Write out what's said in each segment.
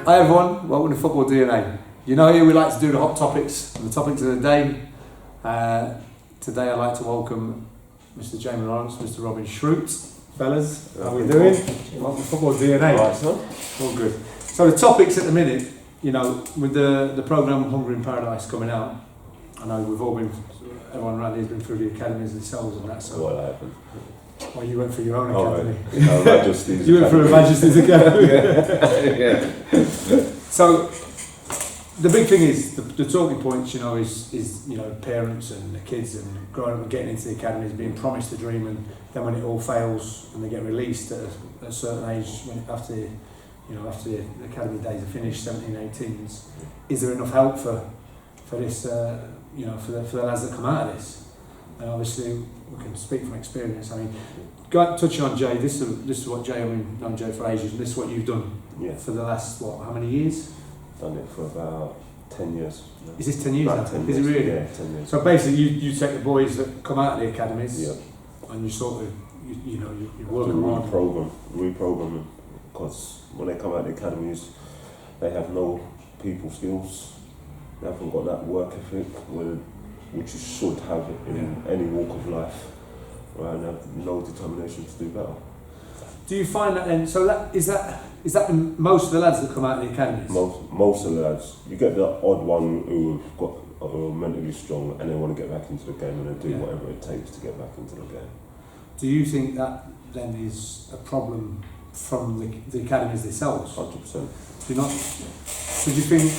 Hi everyone, welcome to Football DNA. You know here we like to do the hot topics and the topics of the day. Today I'd like to welcome Mr. Jamie Lawrence, Mr. Robin Shroot. Fellas, how are we doing? Welcome to Football DNA. Right, son. All good. So the topics at the minute, you know, with the programme Hungry in Paradise coming out, I know everyone around here has been through the academies themselves and that. So what happened? Well, you went for your own academy. Right. Majesty's you went for a Majesty's Academy. Yeah. So the big thing is the talking points, you know, is you know, parents and the kids and growing up and getting into the academies, being promised a dream, and then when it all fails and they get released at a certain age, after the academy days are finished, 17, 18s, is there enough help for this? You know, for the lads that come out of this? And obviously we can speak from experience. I mean, touching on Jay, this is what Jay, I mean, known Jay for ages, and this is what you've done for the last, how many years? Done it for about 10 years. Is this 10 years now? 10 is years. it really? Yeah, 10 years. So basically you take the boys that come out of the academies and you sort of, you work them on. Reprogram them, because when they come out of the academies, they have no people skills, they haven't got that work ethic, which you should have in any walk of life, right? And have no determination to do better. Do you find that then? So is that most of the lads that come out of the academies? Most of the lads. You get the odd one who are mentally strong and they want to get back into the game and they do whatever it takes to get back into the game. Do you think that then is a problem from the academies themselves? 100%. Do you not? So do you think?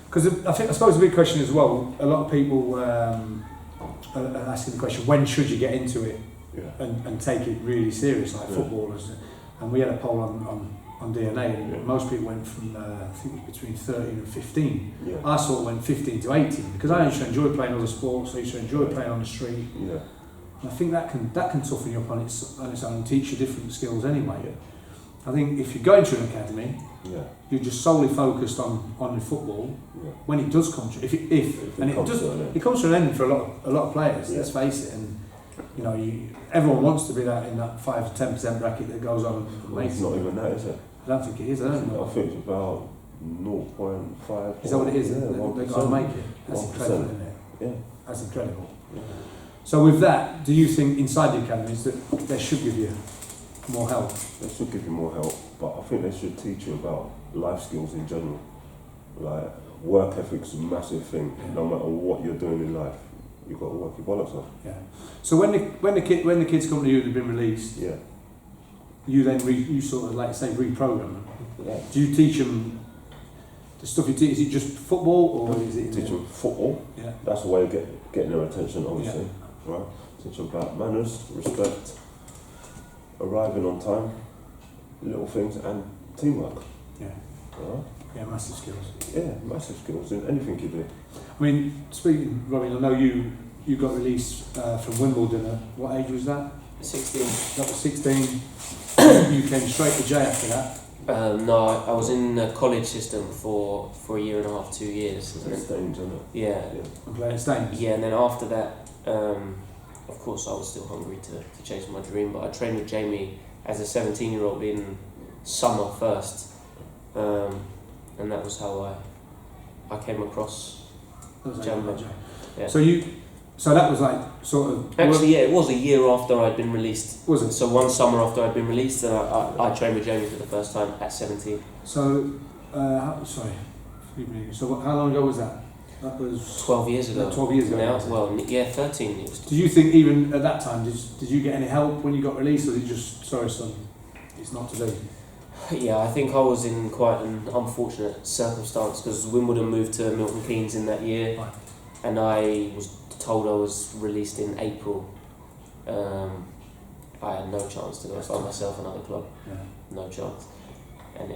Because I suppose the big question as well, a lot of people are asking the question, when should you get into it and take it really serious, like footballers? And we had a poll on DNA, and most people went from, I think, between 13 and 15. Yeah. I sort of went 15 to 18, because I used to enjoy playing other sports, I used to enjoy playing on the street. Yeah. And I think that can toughen you up on its own and teach you different skills anyway. Yeah. I think if you go into an academy, you're just solely focused on the football. Yeah. When it does come to it comes to an end for a lot of players. Yeah. Let's face it, and you know, everyone wants to be in that 5 to 10% bracket that goes on. It's not even that, is it? I don't think it is. I don't know. I think it's about 0.5. Is that what it is? Yeah, they can't make it. That's 1%. incredible, isn't it? Yeah, that's incredible. Yeah. So with that, do you think inside the academies that they should give you more help? They should give you more help, but I think they should teach you about life skills in general. Like, work ethic's a massive thing. Yeah. No matter what you're doing in life, you've got to work your bollocks off. Yeah. So when the kids come to you and they've been released, you then you sort of, like, say, reprogram them. Yeah. Do you teach them the stuff you teach? Is it just football, or is it teach them football? Yeah. That's the way of getting their attention, obviously. Yeah. Right. Teach them about manners, respect, arriving on time, little things, and teamwork. Yeah. Right. Yeah, massive skills. Yeah, massive skills in anything you do. I mean, speaking, Robin, I know you got released from Wimbledon at what age was that? 16. That was 16. You came straight to J after that. No, I was in the college system for a year and a half, 2 years. Staines, isn't it? Yeah. And playing Staines. Yeah, and then after that, of course, I was still hungry to chase my dream, but I trained with Jamie as a 17-year-old in summer first, and that was how I came across Jamie. Yeah. So that was like sort of... Actually, it was a year after I'd been released. Was it? So one summer after I'd been released, and I trained with Jamie for the first time at 17. So, so how long ago was that? That was 12 years ago. 12 years ago. Now, well, yeah, 13 years. Did you think even at that time, did you get any help when you got released, or was it just, sorry son, it's not to do? Yeah, I think I was in quite an unfortunate circumstance, because Wimbledon moved to Milton Keynes in that year, right. And I was told I was released in April. I had no chance to go find myself another club. Yeah. No chance. And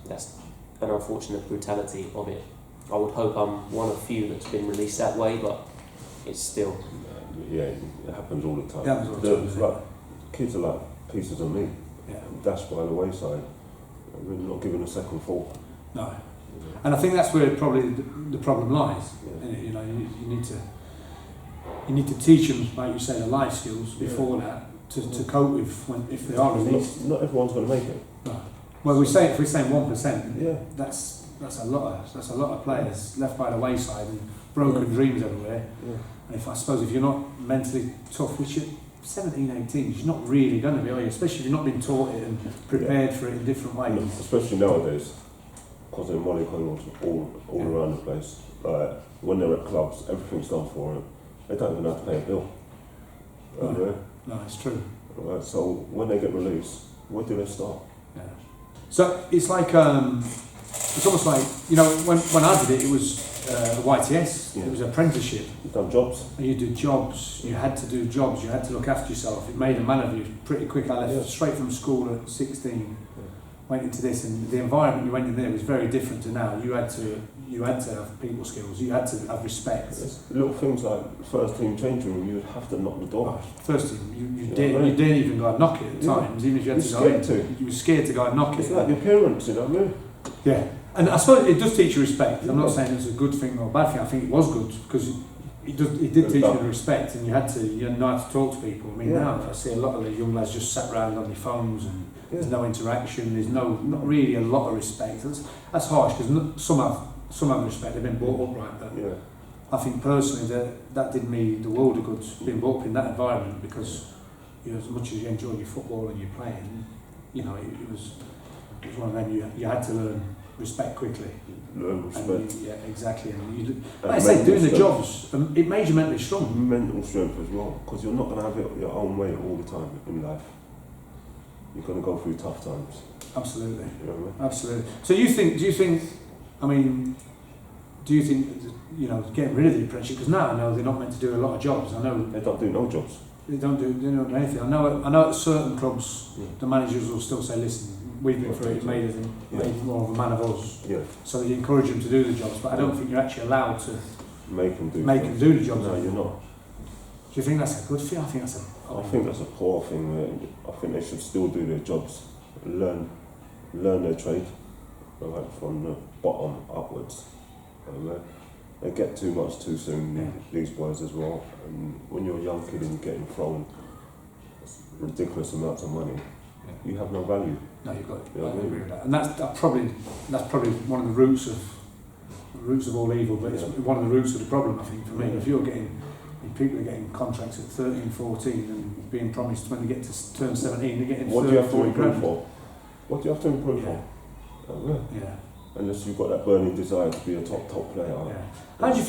that's an unfortunate brutality of it. I would hope I'm one of few that's been released that way, but it's still... Yeah, it happens all the time. Yeah, like, kids are like pieces of meat. Yeah. Dashed by the wayside. We're not given a second thought. No. Yeah. And I think that's where probably the problem lies. Yeah. You know, you need to teach them, like you say, the life skills before that to cope with if they are released. Not everyone's going to make it. No. Well, if we're saying 1%, Yeah. that's a lot of players left by the wayside and broken dreams everywhere. Yeah. And I suppose if you're not mentally tough, which you're 17, 18, you're not really going to be, are you? Especially if you've not been taught it and prepared for it in different ways. Especially nowadays, because they're money going all around the place. Like when they're at clubs, everything's done for them. They don't even have to pay a bill. No, it's true. Right, so when they get released, where do they start? Yeah. So it's like it's almost like, you know, when I did it, it was YTS. Yeah. It was apprenticeship. You've done jobs. And you did jobs. You had to do jobs. You had to look after yourself. It made a man of you pretty quick. I left straight from school at 16. Went into this, and the environment you went in there was very different to now. You had to have people skills. You had to have respect. It's little things like first team changing room, you would have to knock the door. First team, you didn't even go and knock it at times, even if you had to go in. You were scared to go and knock it. It's like your parents, you know what I mean? Yeah, and I suppose it does teach you respect. I'm not saying it's a good thing or a bad thing. I think it was good because it did teach you the respect, and you know how to talk to people. I mean, now I see a lot of the young lads just sat around on their phones and there's no interaction. There's not really a lot of respect. That's harsh because some have respect. They've been brought up right, but I think personally that did me the world of good being brought up in that environment, because you know, as much as you enjoy your football and your playing, you know, it was one of them you had to learn respect quickly. Learn respect. Yeah, exactly. And like I say, doing the jobs, it made you mentally strong. Mental strength as well, because you're not going to have it your own way all the time in life. You're going to go through tough times. Absolutely. You know what I mean? Absolutely. So do you think, you know, getting rid of the apprenticeship, because now I know they're not meant to do a lot of jobs. I know they don't do no jobs. They don't do anything. I know at certain clubs, the managers will still say, listen, we've been through it, it made more of a man of us. Yeah. So that you encourage them to do the jobs, but I don't think you're actually allowed to make them do the jobs. No, you're not. Do you think that's a good thing? I think that's a poor thing. I think they should still do their jobs, learn their trade, right, from the bottom upwards. They get too much too soon, these boys as well. And when you're a young kid and you're getting thrown ridiculous amounts of money, you have no value. No, you've got it. You know I agree with that. And that's probably one of the roots of all evil, but it's one of the roots of the problem, I think, for me. If people are getting contracts at 13, 14 and being promised when they get to turn 17, they're getting 30, 40 grand. What do you have to improve for? Yeah. Unless you've got that burning desire to be a top player. Yeah. How do you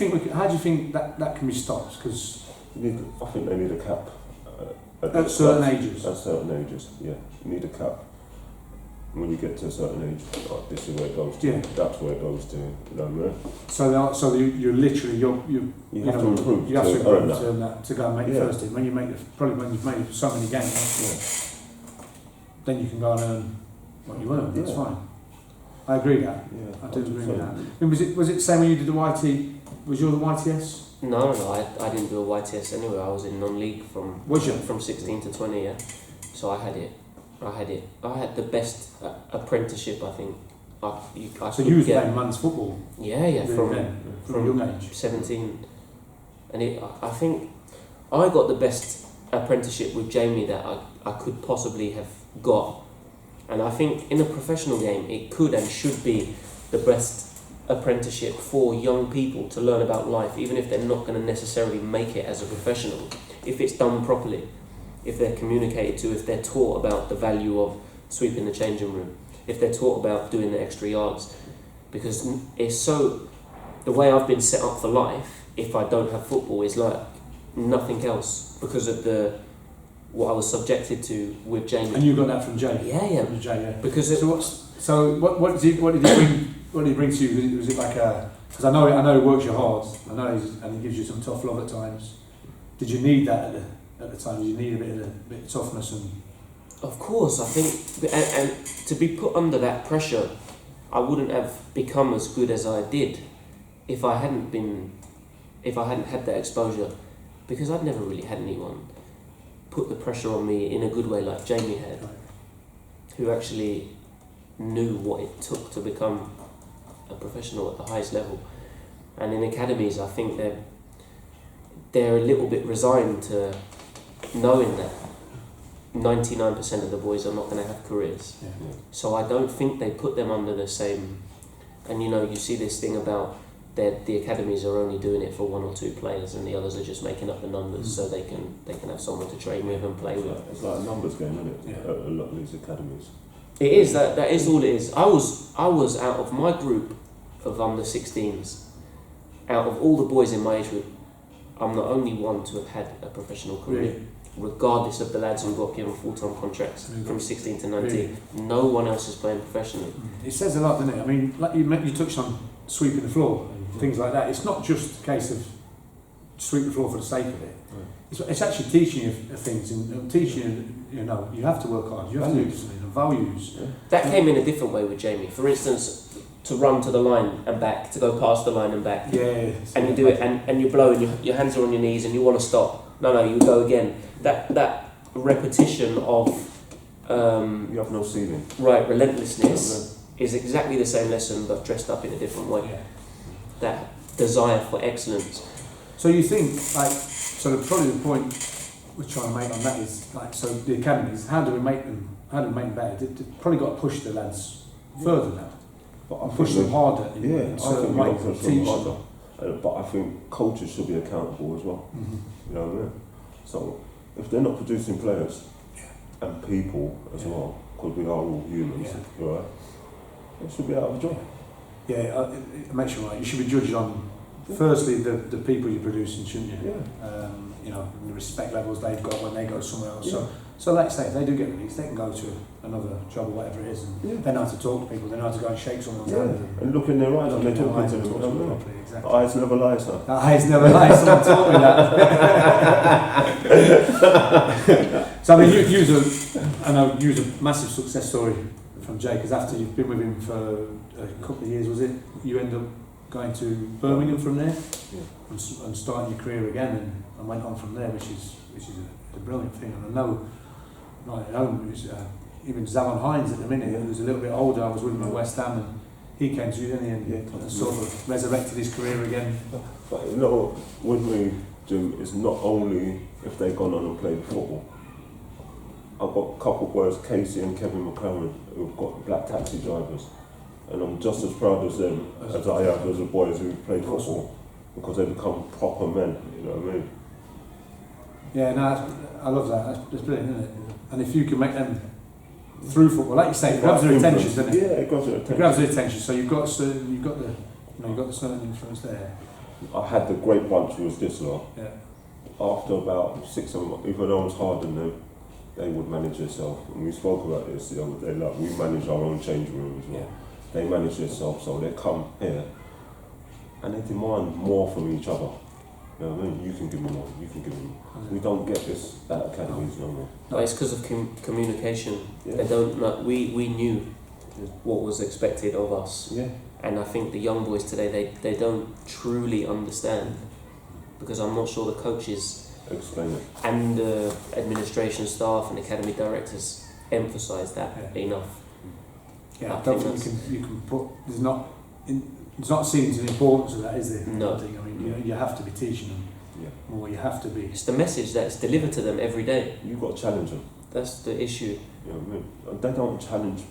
think that can be stopped? Because I think they need a cap. At certain ages? At certain ages, yeah. You need a cap. When you get to a certain age, like, this is where it goes to. Yeah. That's where it goes to. You know what I mean? So you're literally you have to improve. You have to improve to earn that, to go and make the first team. When you've made so many games, then you can go and earn what you earn. That's fine. I agree with that. Yeah, I do agree with that. And was it the same when you did the YT? Was you the YTS? No, I didn't do a YTS anyway. I was in non-league from 16 to 20. Yeah, so I had it. I had the best apprenticeship, I think. So you was playing man's football? Yeah, from a young age? 17. And I think I got the best apprenticeship with Jamie that I could possibly have got. And I think in a professional game, it could and should be the best apprenticeship for young people to learn about life, even if they're not going to necessarily make it as a professional. If it's done properly, if they're communicated to, if they're taught about the value of sweeping the changing room, if they're taught about doing the extra yards. Because it's so, the way I've been set up for life, if I don't have football, is like nothing else, because of what I was subjected to with Jamie. And you got that from Jay? Yeah. From Jay, yeah. Because what did he bring to you? Was it like because I know he works you hard. I know and he gives you some tough love at times. Did you need that at the time? Did you need a bit of toughness and? Had course, I think, and to be put under that pressure, I wouldn't have become as good as I did if I hadn't had that exposure, because I'd never really had anyone put the pressure on me in a good way like Jamie had, who actually knew what it took to become a professional at the highest level. And in academies, I think they're a little bit resigned to knowing that. 99% of the boys are not going to have careers. Yeah. So I don't think they put them under the same. And you see this thing about the academies are only doing it for 1 or 2 players, and the others are just making up the numbers so they can have someone to train with and play with. It's like a numbers game, isn't it? Yeah. A lot of these academies. It is that is all it is. I was out of my group of under 16s, out of all the boys in my age group, I'm the only one to have had a professional career. Really? Regardless of the lads who got given full-time contracts from 16 to 19, no one else is playing professionally. It says a lot, doesn't it? I mean, like you touched on sweeping the floor and things like that. It's not just a case of sweep the floor for the sake of it. It's actually teaching you things and teaching you, you have to work hard. You have to do something, and values. That came in a different way with Jamie. For instance, to run to the line and back, to go past the line and back. Yeah. And you do it, and you blow, and your hands are on your knees, and you want to stop. No, you go again. That repetition of you have no ceiling. Right, relentlessness is exactly the same lesson, but dressed up in a different way. Yeah. That desire for excellence. So you think, probably the point we're trying to make on that is, so the academies, how do we make them better? They've probably got to push the lads further now. But I Push them harder in I think certain you ways, push them teach harder. them. But I think coaches should be accountable as well. Mm-hmm. You know what I mean? So if they're not producing players and people as well, because we are all humans, right? They should be out of a job. Yeah, it makes you right. You should be judged on, firstly, the people you're producing, shouldn't you? Yeah. The respect levels they've got when they go somewhere else. Yeah. So like I say, if they do get released, they can go to another job or whatever it is, and they know how to talk to people, they know how to go and shake someone's hand. And look in their eyes when they're talking to them. Talk to them properly, exactly. Eyes never lie, sir. The eyes never lie, someone taught me that. So I mean, you was a massive success story from Jay, because after you've been with him for a couple of years, was it? You end up going to Birmingham from there, and starting your career again, and went on from there, which is a brilliant thing. And I know, right at home, it was, even Zavon Hines at the minute, who was a little bit older. I was with him at West Ham, and he came to you, didn't he, and sort of resurrected his career again. But with me, Jim, it's not only if they've gone on and played football. I've got a couple of boys, Casey and Kevin McCarran, who've got black taxi drivers, and I'm just as proud as them as I have as the boys who played football, because they become proper men. You know what I mean? Yeah, no, I love that. That's brilliant, isn't it? And if you can make them through football, like you say, it grabs their attention, doesn't it? Yeah, it grabs their attention. It grabs their attention. So you've got the certain influence there. I had the great bunch who was this lot. Yeah. After about 6 7 months, even though I was hard on them, they would manage themselves. And we spoke about this the other day. Like, we manage our own change room as well. Yeah. They manage themselves, so they come here and they demand more from each other. You know what I mean? You can give me more, you can give me more. We don't get this at academies no more. No, it's because of communication. Yeah. They don't know. We knew what was expected of us. Yeah. And I think the young boys today, they don't truly understand, because I'm not sure the coaches Explain it. and the administration staff and academy directors emphasise that enough. Yeah, I don't think you can put. It's not seen to the importance of that, is there? No. I mean, you have to be teaching them more. You have to be. It's the message that's delivered to them every day. You've got to challenge them. That's the issue. You know what I mean? And they don't challenge.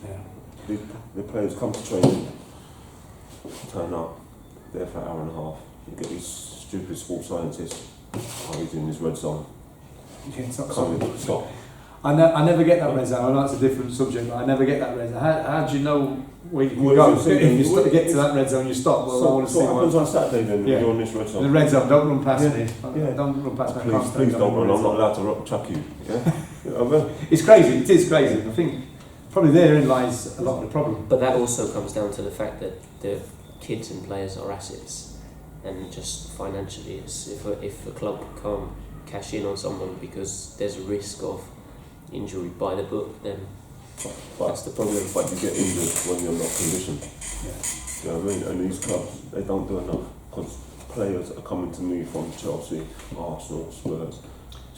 Yeah. The players come to training, turn up, there for an hour and a half. You get these stupid sports scientists. Oh, he's in his red zone. Yeah, Stop. I never get that red zone. I know it's a different subject, but I never get that red zone. How do you know where you can go? If you get to that red zone, you stop. Well, I want to see what happens on Saturday then. You're on this red zone. The red zone. Don't run past me. Yeah. Don't run past me. Please don't run. I'm not allowed to chuck you. Yeah. You know what I mean? It's crazy. It is crazy. I think probably therein lies a lot of the problem. But that also comes down to the fact that the kids and players are assets, and just financially, it's if a club can't cash in on someone because there's a risk of injury by the book, then that's the problem. But you get injured when you're not conditioned. Yeah. You know what I mean? And these clubs, they don't do enough, because players are coming to me from Chelsea, Arsenal, Spurs,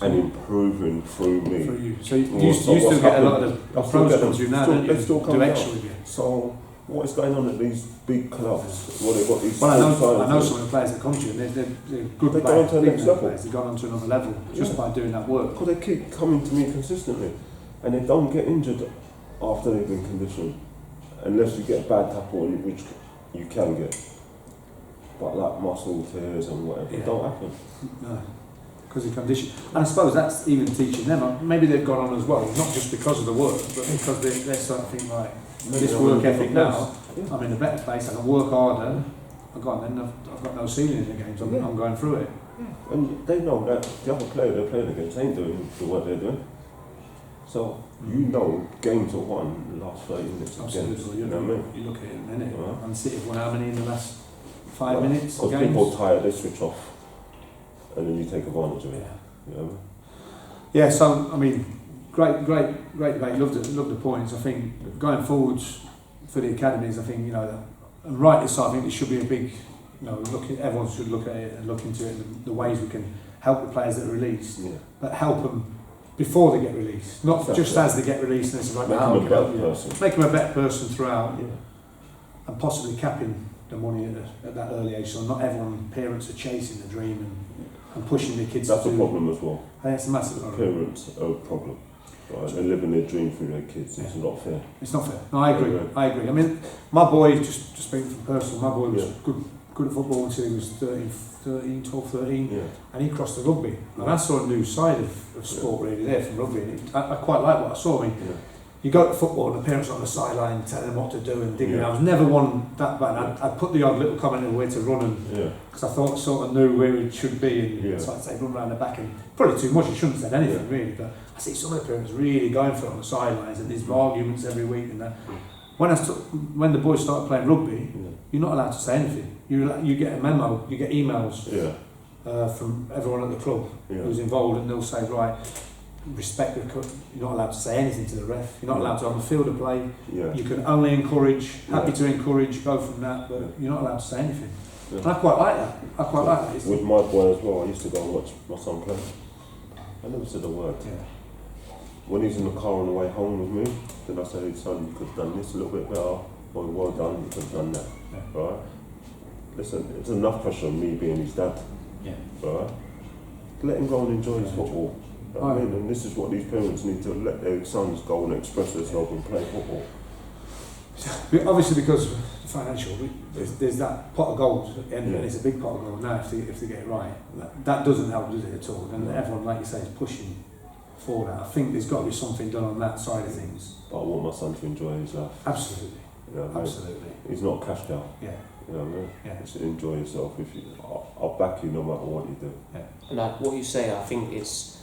and improving through me. Through you. So you still get a lot of the pros come to you now, don't you? They still come do extra with you. So what is going on at these big clubs? Well, they've got these. Well, I know some of the players that come to you, and they're good They've gone on to the next level. They've gone on to another level just by doing that work. Because they keep coming to me consistently. and they don't get injured after they've been conditioned, unless you get a bad tackle, which you can get. But like muscle tears and whatever, don't happen. No, because of condition. And I suppose that's even teaching them. Maybe they've gone on as well, not just because of the work, but because they're sort of thinking like, this work ethic now, I'm in a better place, I can work harder, I've got no ceiling in the games, I'm going through it. And they know that the other player they're playing against ain't doing what they're doing. So you know games are won in the last 30 minutes of games. You know what I mean? You look at it in a minute, and City have won how many in the last 5 minutes? Because people are tired, they switch off, and then you take advantage of it. Yeah. You know what I mean? Yeah, so I mean, great debate. Loved the points. I think going forwards for the academies, I think and rightly so. I think it should be a big, everyone should look at it and look into it. The ways we can help the players that are released, but help them before they get released, not just as they get released. And it's like make them a better person. Make them a better person throughout, and possibly capping the money at that early age. So not everyone, parents are chasing the dream and pushing their kids. That's a problem as well. I think it's a massive problem. Parents are a problem. Right? They're living their dream through their kids. It's not fair. It's not fair. No, I agree. I agree. I mean, my boy, just speaking from personal, my boy was good at football until he was 12, 13, and he crossed the rugby. And I saw a new side of sport really there from rugby, and I quite like what I saw. I mean, you go to football and the parents are on the sideline telling them what to do and digging. I was never one that bad. I'd put the odd little comment in the way to run, and because I thought sort of knew where it should be, and so I'd say run around the back, and probably too much. You shouldn't have said anything really, but I see some of the parents really going for it on the sidelines, and there's arguments every week and that. When the boys started playing rugby, you're not allowed to say anything. You get a memo, you get emails from everyone at the club who's involved, and they'll say, right, respect the club. You're not allowed to say anything to the ref. You're not allowed to on the field of play. You can only encourage, happy to encourage, go from that, but you're not allowed to say anything. And I quite like that. With my boy as well, I used to go and watch my son play. I never said a word. When he's in the car on the way home with me, then I say, son, you could have done this a little bit better, or well done, you could have done that. Right? Listen, it's enough pressure on me being his dad. Right? Let him go and enjoy his football. You know what I mean? And this is what these parents need to let their sons go and express themselves and play football. Obviously, because financial, there's that pot of gold, and it's a big pot of gold now if they get it right. That doesn't help, does it, at all? And everyone, like you say, is pushing for that. I think there's got to be something done on that side of things. But I want my son to enjoy his life. Absolutely. You know what I mean? Absolutely. He's not a cash cow. Yeah. You know what I mean? Yeah. Just enjoy yourself. I'll back you no matter what you do. And like what you say, I think it's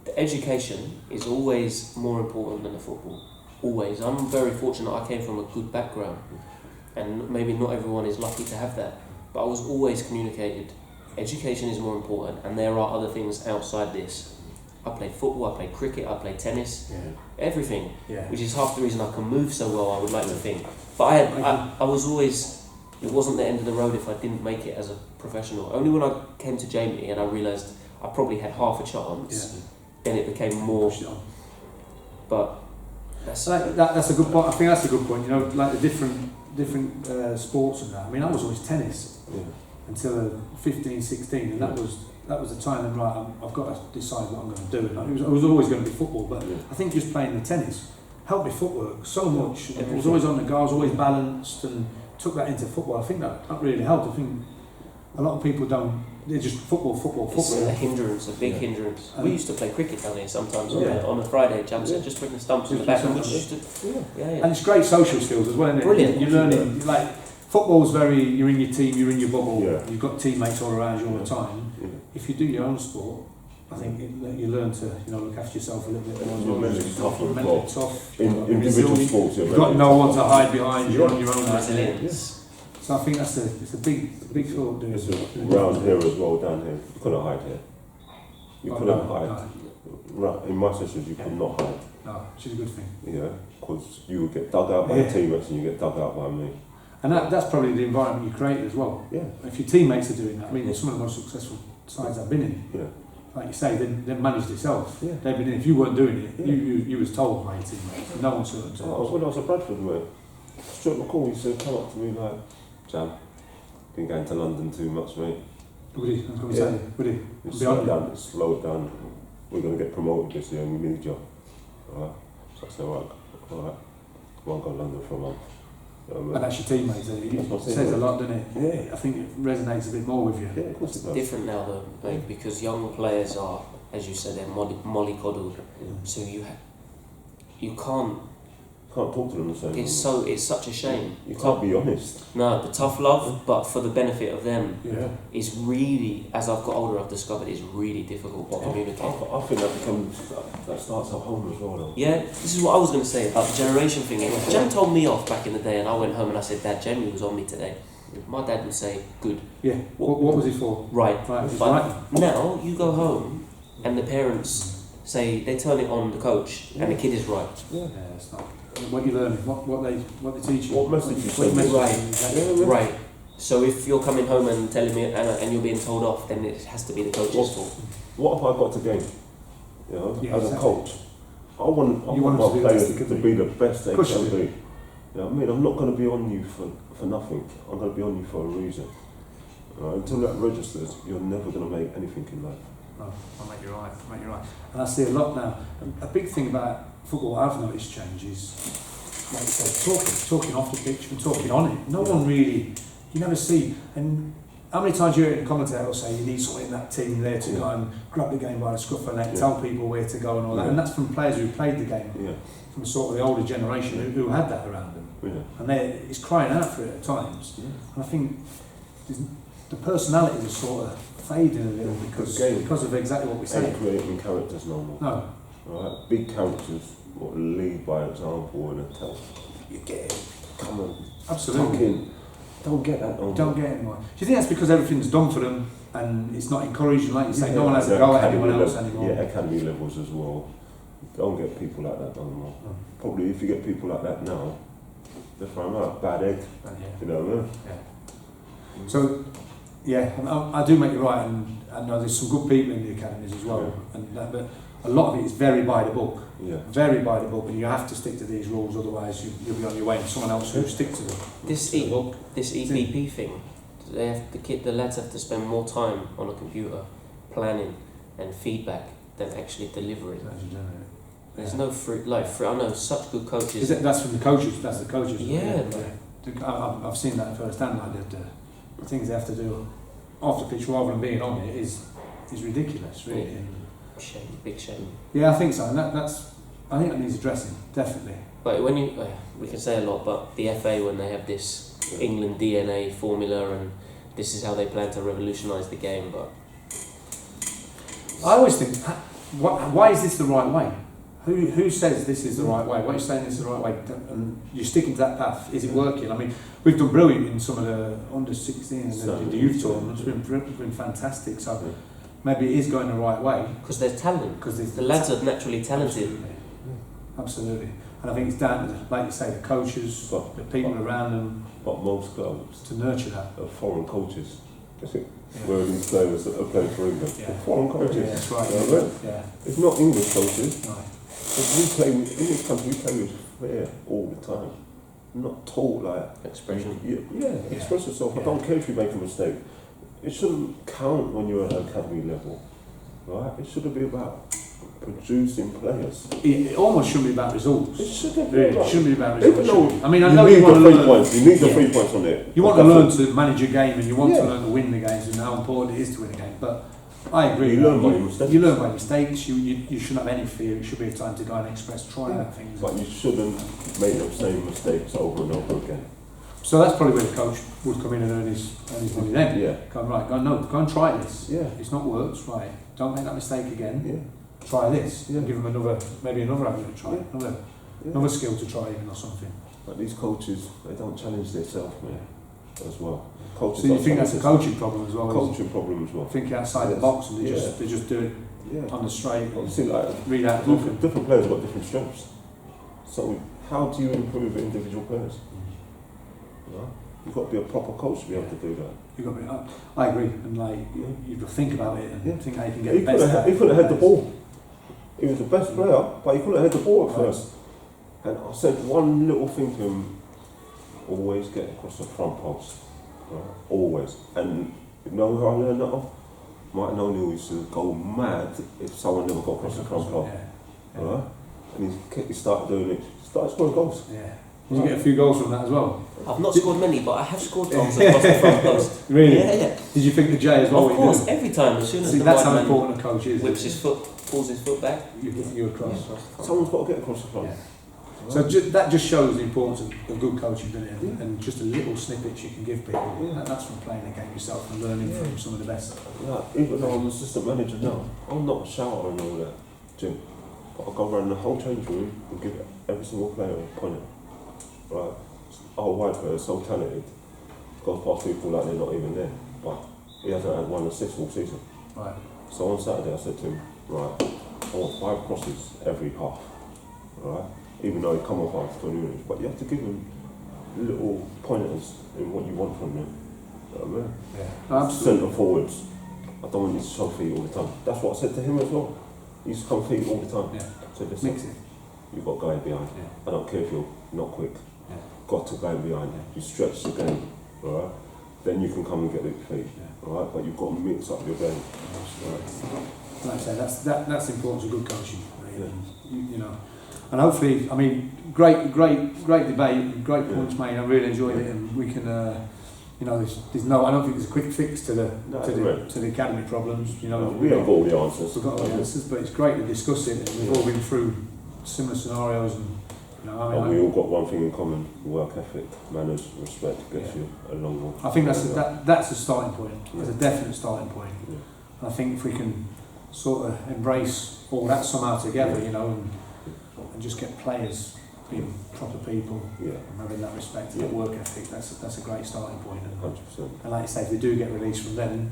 the education is always more important than the football. Always. I'm very fortunate I came from a good background, and maybe not everyone is lucky to have that, but I was always communicated education is more important, and there are other things outside this. I played football, I played cricket, I played tennis, everything, which is half the reason I can move so well, I would like to think. But I was always, it wasn't the end of the road if I didn't make it as a professional. Only when I came to Jamie and I realised I probably had half a chance, then it became more. But that's a good point. I think that's a good point. You know, like the different sports and that. I mean, I was always tennis until 15, 16, and that was the time. And right, I've got to decide what I'm going to do. And it was always going to be football, but I think just playing the tennis helped me footwork so much. I was always on the go. I was always balanced, and took that into football. I think that really helped. I think a lot of people don't. They're just football. It's a hindrance, a big hindrance. We used to play cricket down here sometimes on a Friday jam set, just bring the stumps in the back. And it's great social skills as well, isn't it? Brilliant. You're learning, like, football's very, you're in your team, you're in your bubble, you've got teammates all around you all the time. If you do your own sport, I think you learn to look after yourself a little bit more. You're mentally tough. Individual sports, you've got no one to hide behind. You're on your own resilience. So I think it's a big thought. Doing it's around here as well, down here. You couldn't hide here. You couldn't hide. Right, in my sessions, you could not hide. No, which is a good thing. Yeah, because you would get dug out by your teammates and you get dug out by me. And that's probably the environment you create as well. Yeah. If your teammates are doing that, I mean, some of the most successful sides I've been in. Like you say, they managed themselves. They've been in. If you weren't doing it, you was told by your teammates. No one saw it. When I was at Bradford, mate, Stuart McCall used to come up to me like, Jam, been going to London too much, mate. Would he? I was going to say, would he? Slow it down. We're going to get promoted this year and we need you. Alright? I say, all right, I won't go to London for a month. You know what I mean? And that's your teammates. It says a lot, doesn't it? I think it resonates a bit more with you. Yeah, of course it does. Different now though, mate, because young players are, as you said, they're mollycoddled. So you can't Talk to them the same. it's such a shame. You can't be honest. No, the tough love, but for the benefit of them, Yeah. is really, as I've got older, I've discovered it's really difficult to communicate. I think that starts at home as well, though. Yeah, this is what I was going to say about the generation thing. Jem told me off back in the day, and I went home and I said, Dad, Jamie was on me today. My dad would say, good. Yeah. What was it for? Right. Right. But now you go home and the parents say, they turn it on the coach and the kid is right. Yeah, it's not. What you learn, what they teach you. What message you send. Right. Right. So if you're coming home and telling me and you're being told off, then it has to be the coach's fault. What have I got to gain? You know, as a coach, I want my to players to be the best they can be. You know what I mean? I'm not going to be on you for nothing. I'm going to be on you for a reason. Until that registers, you're never going to make anything in life. Oh, I'll make you right. And I see a lot now. A big thing about football I've noticed change is, like you said, talking off the pitch and talking on it. No one really, you never see. And how many times you hear a commentator say you need someone in that team there to go and grab the game by the scruff and tell people where to go and all that. And that's from players who played the game, from sort of the older generation who had that around them. And it's crying out for it at times. And I think the personalities are sort of fading a little because of exactly what we said. Ain't creating characters no more. No. Right? Big characters will lead by example and tell you get it. Come on. Absolutely. Don't get that on. Don't get it anymore. Do you think that's because everything's done for them and it's not encouraged? Like you say, no one has a go at anyone else anymore. Yeah, academy levels as well. Don't get people like that no more. No. Probably if you get people like that now, they're throwing out bad egg. You know what I mean? Yeah. So, I do make you right, and I know there's some good people in the academies as well, but a lot of it is very by the book. Very by the book, and you have to stick to these rules, otherwise you'll be on your way. And someone else who sticks to them. This EPP thing, the lads have to spend more time on a computer planning and feedback than actually delivering. There's no free. I know such good coaches. That's from the coaches. That's the coaches. Yeah. I've seen that firsthand. The things they have to do off the pitch rather than being on it is ridiculous, really. Yeah. Shame, big shame. Yeah, I think so, and I think that needs addressing, definitely. But when we can say a lot, but the FA, when they have this England DNA formula and this is how they plan to revolutionise the game, but I always think, why is this the right way? Who says this is the right way? Why are you saying this is the right way? And you're sticking to that path. Is it working? I mean, we've done brilliant in some of the under 16s and the youth tournaments. It's been fantastic. So maybe it is going the right way. Because there's talent. Because the lads are naturally talented. Absolutely. And I think it's down to, like you say, the coaches, the people around them. But most clubs to nurture that are foreign coaches. That's it. Where these players that are playing for England, foreign coaches. Yeah, that's right. Yeah. It's not English coaches. No. In this country, we play with fair all the time. Not taught like expression. Express yourself. I don't care if you make a mistake. It shouldn't count when you're at academy level, right? It shouldn't be about producing players. It almost shouldn't be about results. It shouldn't be. It shouldn't be about results. I mean, I know you want to learn. Points. You need the 3 points on it. You want to learn to manage a game, and you want to learn to win the games, and how important it is to win a game. But I agree. You learn by your mistakes. You learn by mistakes. You shouldn't have any fear. It should be a time to go and try out things. But you shouldn't make the same mistakes over and over again. So that's probably where the coach would come in and earn his money then. Yeah. Go and try this. Yeah. It's not worked, right? Don't make that mistake again. Yeah. Try this. Yeah. Give them another avenue to try. Another skill to try even or something. But these coaches, they don't challenge themselves, man, as well. Coaches so you think that's a coaching problem as well? Coaching problem as well. Think outside the box and they just do it on the straight. Obviously, read out the book. Different players have got different strengths. So how do you improve individual players? You've got to be a proper coach to be able to do that. You've got to be. I agree, and you've got to think about it and think how you can get the best. He couldn't have had the ball. He was the best player, but he couldn't have had the ball at first. And I said one little thing to him: always get across the front post, right? Always. And you know who I learned that off? Martin O'Neill used to go mad if someone never got across the front post. Right? and he started doing it. Started scoring goals. Yeah. Did you get a few goals from that as well? I've not scored many, but I have scored goals across the front post. Really? Yeah. Did you think the J as well? Of course, every time, as soon as See, the that's right how man important a coach is. whips his foot, pulls his foot back, You're across. Someone's got to get across the front. Yeah. So that just shows the importance of good coaching, doesn't it? And just a little snippets you can give people. Yeah. That's from playing the game yourself and learning from some of the best. Yeah, even though I'm assistant manager now, I'm not a shouter and all that, Jim. But I'll go around the whole change room and give every single player a pointer. Right? Our wide player is so talented, goes past people like they're not even there. But he hasn't had 1 assist all season. Right. So on Saturday I said to him, right, I want 5 crosses every half. Right? Even though he come off after 20 minutes. But you have to give him little pointers in what you want from them. You know what I mean? Yeah. Absolutely. Centre forwards. I don't want you to show feet all the time. That's what I said to him as well. He used to come feet all the time. Yeah. So listen, Mix it. you've got guy behind. Yeah. I don't care if you're not quick. Yeah. Got to guy behind. Yeah. You stretch the game, alright? Then you can come and get the feet, Yeah. alright? But you've got to mix up your game. Like I say, that's the importance of good coaching. Really. Yeah. You know, and hopefully, I mean, great debate, great points made. I really enjoyed it, and we can, you know, there's no, I don't think there's a quick fix to the academy problems. You know, We haven't got all the answers. We've got all the answers, but it's great to discuss it. And we've all been through similar scenarios, and you know, And we all got one thing in common: work ethic, manners, respect gets you a long way. I think that's a starting point. That's a definite starting point. Yeah. And I think if we can sort of embrace all that somehow together, you know, and just get players being proper people, Yeah. and having that respect and that work ethic, that's a great starting point. 100%. And like you say, if they do get released from then,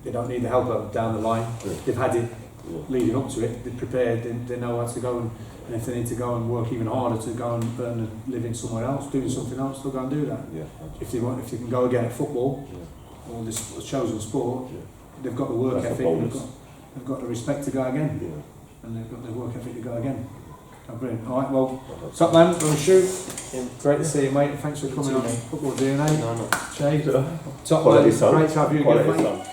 they don't need the help down the line. Yeah. They've had it Yeah. leading up to it. They're prepared. They know how to go, and if they need to go and work even harder to go and earn a living somewhere else, doing something else, they'll go and do that. Yeah. If they can go again at football Yeah. or this chosen sport, Yeah. they've got the work That's a ethic. bonus. They've got the respect to go again, Yeah. and they've got the work ethic to go again. Oh, brilliant. All right, well, top man, Shroot. Great to see you, mate. Thanks for coming on Football DNA. No. Jay, top Quality man, son. great to have you again, Quality mate. son.